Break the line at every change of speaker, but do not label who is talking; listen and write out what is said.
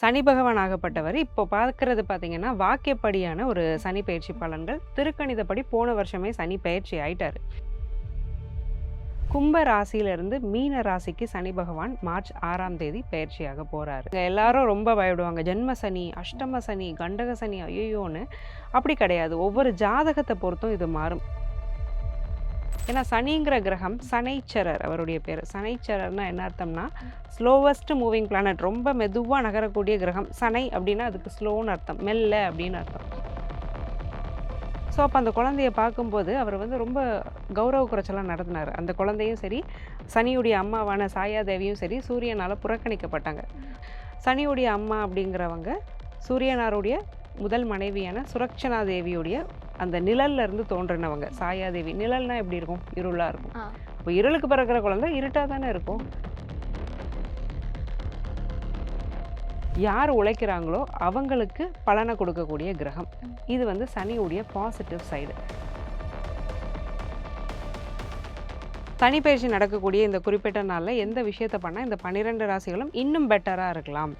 சனி பகவான் ஆகப்பட்டவர் இப்போ பார்க்கறது பார்த்தீங்கன்னா, வாக்கியப்படியான ஒரு சனி பெயர்ச்சி பலன்கள். திருக்கணிதப்படி போன வருஷமே சனி பெயர்ச்சி ஆயிட்டாரு. கும்ப ராசியிலிருந்து மீன ராசிக்கு சனி பகவான் மார்ச் 6ஆம் தேதி பெயர்ச்சியாக போறாரு. இங்க எல்லாரும் ரொம்ப பயப்படுவாங்க. ஜென்ம சனி, அஷ்டம சனி, கண்டக சனி ஐயையோன்னு. அப்படி கிடையாது. ஒவ்வொரு ஜாதகத்த பொறுத்தும் இது மாறும். ஏன்னா சனிங்கிற கிரகம் சனைச்சரர் அவருடைய பேர். சனைச்சரர்னா என்ன அர்த்தம்னா, ஸ்லோவஸ்ட் மூவிங் பிளானட். ரொம்ப மெதுவா நகரக்கூடிய கிரகம். சனை அப்படின்னா அதுக்கு ஸ்லோன்னு அர்த்தம். மெல்ல அப்படின்னு அர்த்தம். ஸோ அப்போ அந்த குழந்தைய பார்க்கும்போது அவர் வந்து ரொம்ப கௌரவ குறைச்சலாக நடத்தினார். அந்த குழந்தையும் சரி, சனியுடைய அம்மாவான சாயாதேவியும் சரி, சூரியனால் புறக்கணிக்கப்பட்டாங்க. சனியுடைய அம்மா அப்படிங்கிறவங்க சூரியனாருடைய முதல் மனைவியான சுரக்ஷனா தேவியுடைய அந்த நிழல்ல இருந்து தோன்றினவங்க சாயாதேவி. நிழல்னா எப்படி இருக்கும்? இருளா இருக்கும். இப்போ இருளுக்கு பிறக்கிற குழந்தை இருட்டா தானே இருக்கும். யார் உழைக்கிறாங்களோ அவங்களுக்கு பலனை கொடுக்கக்கூடிய கிரகம். இது வந்து சனியுடைய பாசிட்டிவ் சைடு. சனி பயிற்சி நடக்கக்கூடிய இந்த குறிப்பிட்ட நாளில் எந்த விஷயத்தை பண்ணால் இந்த 12 ராசிகளும் இன்னும் பெட்டராக இருக்கலாம்